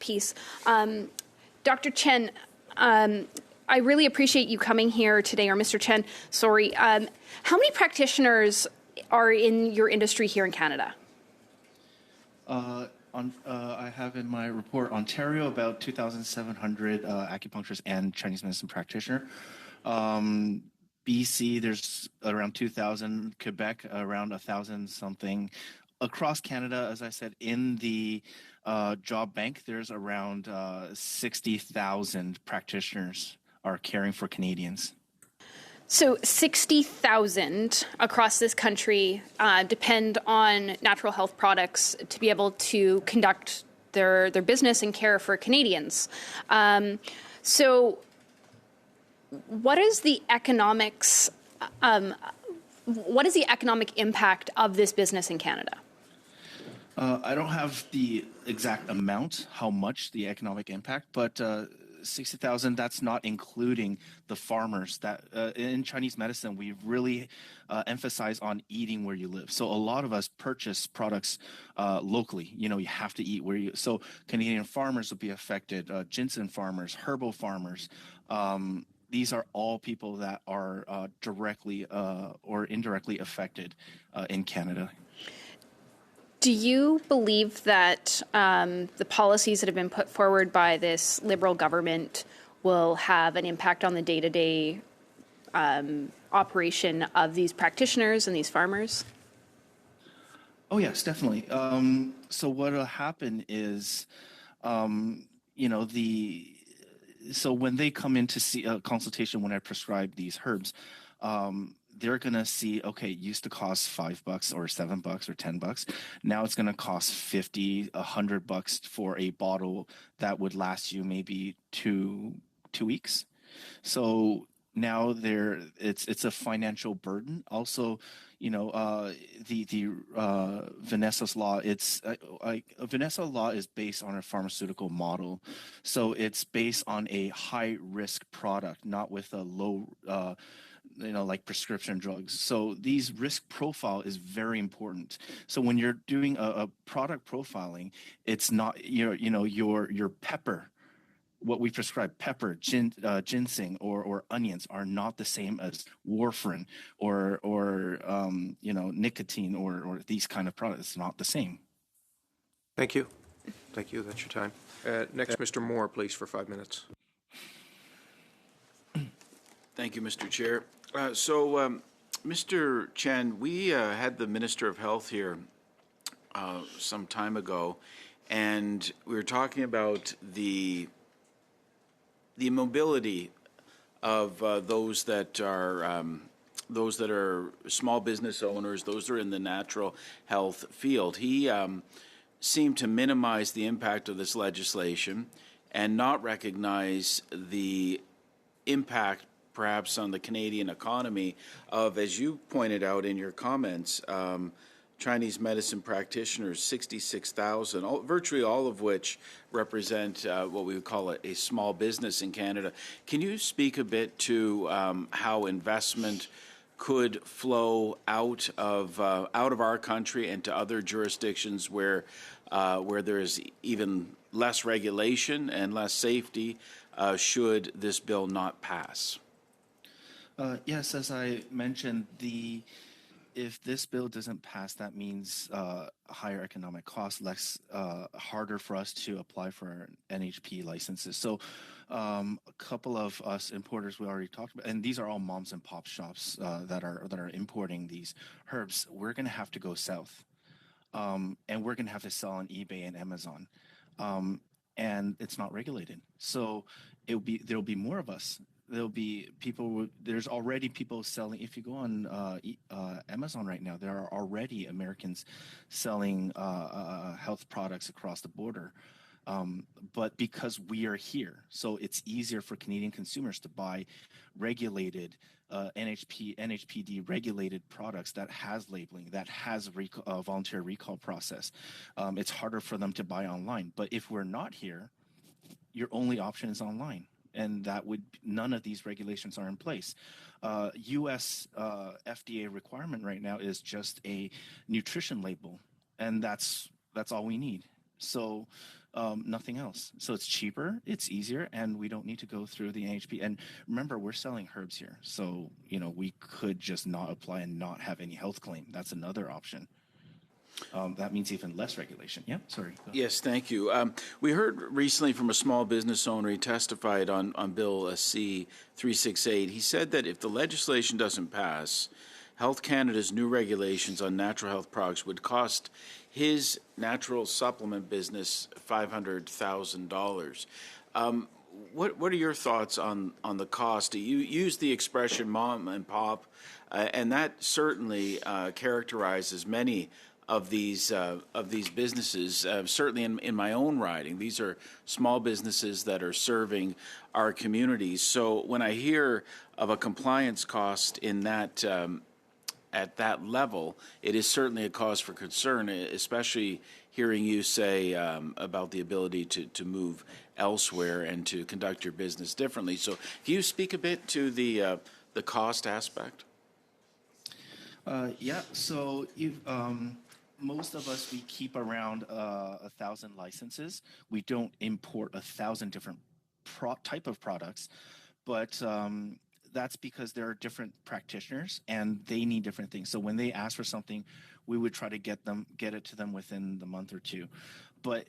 piece. Dr. Chen, I really appreciate you coming here today, or Mr. Chen, sorry. How many practitioners are in your industry here in Canada? I have in my report Ontario about 2,700 acupuncturists and Chinese medicine practitioner. BC, there's around 2,000. Quebec, around 1,000 something. Across Canada, as I said, in the job bank, there's around 60,000 practitioners are caring for Canadians. So 60,000 across this country depend on natural health products to be able to conduct their business and care for Canadians. So what is the economics? What is the economic impact of this business in Canada? I don't have the exact amount, how much the economic impact, but 60,000, that's not including the farmers. That in Chinese medicine, we really emphasize on eating where you live. So a lot of us purchase products locally. You know, you have to eat where you. So Canadian farmers will be affected. Ginseng farmers, herbal farmers. These are all people that are directly or indirectly affected in Canada. Do you believe that the policies that have been put forward by this Liberal government will have an impact on the day-to-day operation of these practitioners and these farmers? Oh, yes, definitely. So what will happen is, you know, so when they come in to see a consultation, when I prescribe these herbs, they're going to see, okay, it used to cost $5 or $7 or $10. Now it's going to cost $50, $100 for a bottle that would last you maybe two weeks. So now it's a financial burden. Also, you know, the Vanessa's law, it's Vanessa law is based on a pharmaceutical model. So it's based on a high risk product, not with a low you know, like prescription drugs. So these risk profile is very important. So when you're doing a product profiling, it's not your pepper, what we prescribe, pepper, ginseng, or onions are not the same as warfarin or you know, nicotine or these kind of products. It's not the same. Thank you. Thank you. That's your time. Next, Mr. Moore, please, for 5 minutes. Thank you, Mr. Chair. Mr. Chen, we had the Minister of Health here some time ago, and we were talking about the mobility of those that are small business owners, those that are in the natural health field. He seemed to minimize the impact of this legislation and not recognize the impact perhaps on the Canadian economy of, as you pointed out in your comments, Chinese medicine practitioners, 66,000, virtually all of which represent what we would call a small business in Canada. Can you speak a bit to how investment could flow out of our country and to other jurisdictions where there is even less regulation and less safety should this bill not pass? Yes, as I mentioned, if this bill doesn't pass, that means higher economic costs, harder for us to apply for NHP licenses. So a couple of us importers we already talked about, and these are all moms and pop shops that are importing these herbs. We're going to have to go south, and we're going to have to sell on eBay and Amazon, and it's not regulated. So there'll be more of us. There'll be people. There's already people selling. If you go on Amazon right now, there are already Americans selling health products across the border. But because we are here, so it's easier for Canadian consumers to buy regulated NHPD regulated products that has labeling, that has voluntary recall process. It's harder for them to buy online. But if we're not here, your only option is online. And none of these regulations are in place. U.S. FDA requirement right now is just a nutrition label, and that's all we need. So nothing else. So it's cheaper, it's easier, and we don't need to go through the NHP. And remember, we're selling herbs here, so we could just not apply and not have any health claim. That's another option. That means even less regulation. Yeah, sorry. Yes, thank you. We heard recently from a small business owner. He testified on Bill C-368. He said that if the legislation doesn't pass, Health Canada's new regulations on natural health products would cost his natural supplement business $500,000. What are your thoughts on the cost? You use the expression mom and pop, and that certainly characterizes many of these businesses. Certainly in my own riding, these are small businesses that are serving our communities. So when I hear of a compliance cost in that at that level, it is certainly a cause for concern, especially hearing you say about the ability to move elsewhere and to conduct your business differently. So can you speak a bit to the cost aspect? Yeah, so most of us, we keep around 1,000 licenses. We don't import 1,000 different type of products, but that's because there are different practitioners and they need different things. So when they ask for something, we would try to get it to them within the month or two. But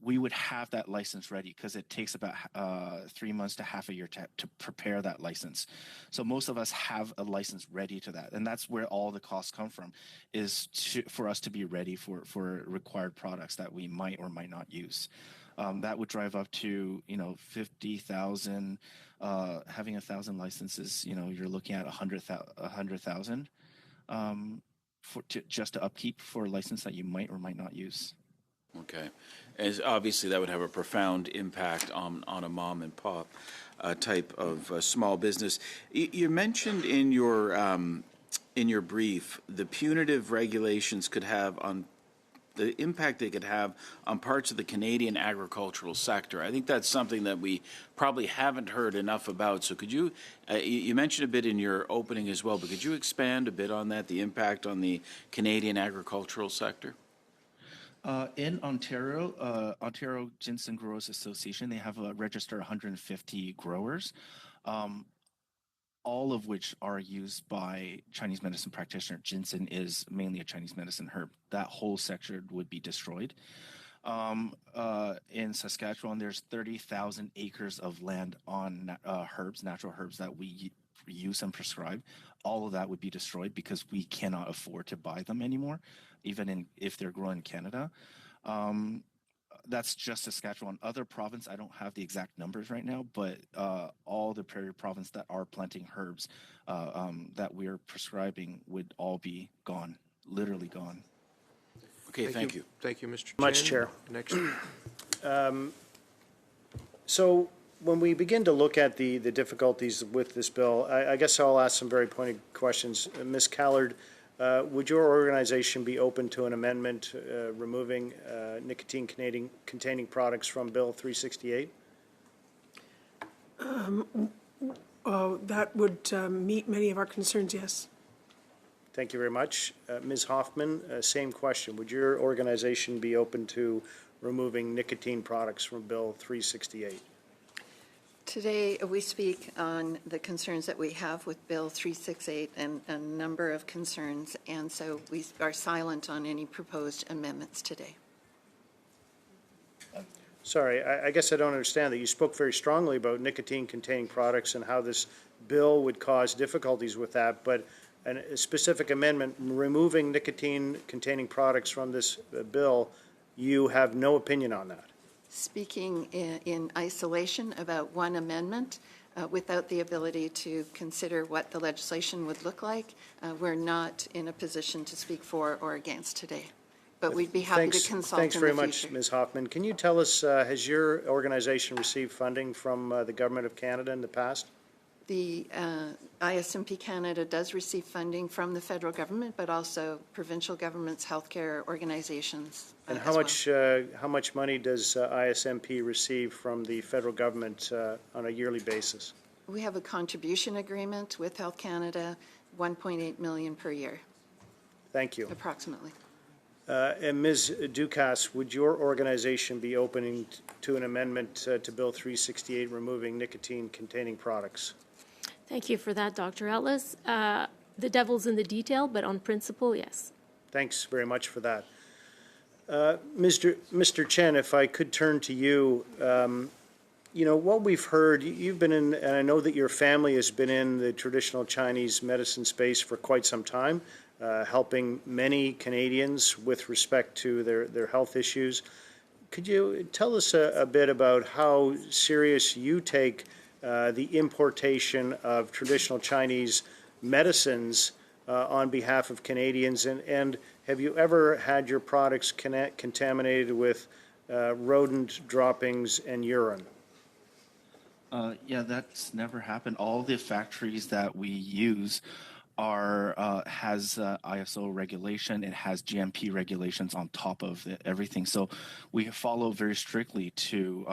we would have that license ready because it takes about 3 months to half a year to prepare that license. So most of us have a license ready to that. And that's where all the costs come from, is for us to be ready for required products that we might or might not use. That would drive up to 50,000. Having 1,000 licenses, you're looking at 100,000 just to upkeep for a license that you might or might not use. Okay. As obviously, that would have a profound impact on a mom and pop type of small business. You mentioned in your brief the punitive regulations could have on the impact they could have on parts of the Canadian agricultural sector. I think that's something that we probably haven't heard enough about. So could you, you mentioned a bit in your opening as well, but could you expand a bit on that, the impact on the Canadian agricultural sector? In Ontario, Ontario Ginseng Growers Association, they have registered 150 growers, all of which are used by Chinese medicine practitioners. Ginseng is mainly a Chinese medicine herb. That whole sector would be destroyed. In Saskatchewan, there's 30,000 acres of land on natural herbs that we use and prescribe. All of that would be destroyed because we cannot afford to buy them anymore, even if they're grown in Canada. That's just Saskatchewan. Other province, I don't have the exact numbers right now, but all the prairie province that are planting herbs that we're prescribing would all be gone, literally gone. Okay, thank you. Thank you, Mr. Chen. Much, Chair. Next. So when we begin to look at the difficulties with this bill, I guess I'll ask some very pointed questions. Ms. Callard, would your organization be open to an amendment removing nicotine-containing products from Bill 368? That would meet many of our concerns, yes. Thank you very much. Ms. Hoffman, same question. Would your organization be open to removing nicotine products from Bill 368? Today, we speak on the concerns that we have with Bill 368 and a number of concerns, and so we are silent on any proposed amendments today. Sorry, I guess I don't understand that. You spoke very strongly about nicotine-containing products and how this bill would cause difficulties with that, but a specific amendment removing nicotine-containing products from this bill, you have no opinion on that. Speaking in isolation about one amendment without the ability to consider what the legislation would look like, we're not in a position to speak for or against today. But we'd be happy to consult Thanks in very the much, future. Ms. Hoffman. Can you tell us, has your organization received funding from the Government of Canada in the past? The ISMP Canada does receive funding from the federal government, but also provincial governments, healthcare organizations. And as well. how much money does ISMP receive from the federal government on a yearly basis? We have a contribution agreement with Health Canada, $1.8 million per year, Thank you. approximately. And Ms. Dukas, would your organization be opening to an amendment to Bill 368 removing nicotine-containing products? Thank you for that, Dr. Ellis. The devil's in the detail, but on principle, yes. Thanks very much for that. Mr. Chen, if I could turn to you, you know, what we've heard, you've been in, and I know that your family has been in the traditional Chinese medicine space for quite some time, helping many Canadians with respect to their health issues. Could you tell us a bit about how serious you take the importation of traditional Chinese medicines on behalf of Canadians, and have you ever had your products contaminated with rodent droppings and urine? Yeah, that's never happened. All the factories that we use has ISO regulation. It has GMP regulations on top of everything. So we follow very strictly to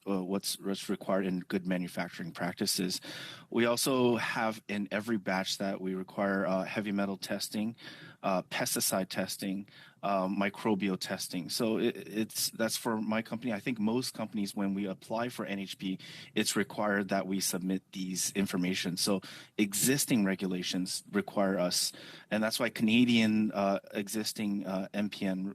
what's required in good manufacturing practices. We also have in every batch that we require heavy metal testing, pesticide testing, microbial testing. So that's for my company. I think most companies, when we apply for NHP, it's required that we submit these information. So existing regulations require us, and that's why Canadian existing MPN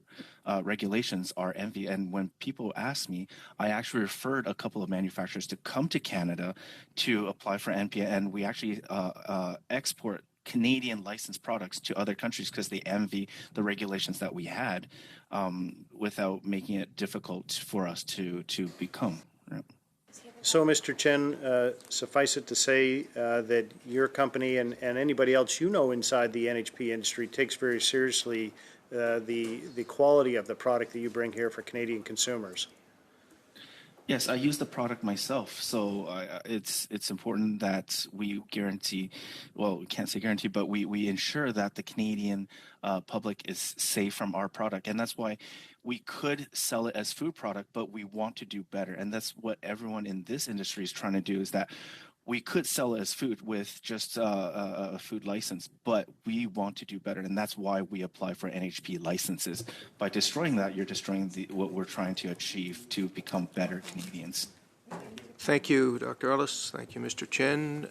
regulations are envy. And when people ask me, I actually referred a couple of manufacturers to come to Canada to apply for NPN, and we actually export Canadian licensed products to other countries because they envy the regulations that we had, without making it difficult for us to become. Right? So, Mr. Chen, suffice it to say that your company and anybody else you know inside the NHP industry takes very seriously the quality of the product that you bring here for Canadian consumers. Yes, I use the product myself, so it's important that we guarantee, well, we can't say guarantee, but we ensure that the Canadian public is safe from our product. And that's why we could sell it as food product, but we want to do better. And that's what everyone in this industry is trying to do, is that we could sell it as food with just a food license, but we want to do better, and that's why we apply for NHP licenses. By destroying that, you're destroying what we're trying to achieve to become better Canadians. Thank you, Dr. Ellis. Thank you, Mr. Chen.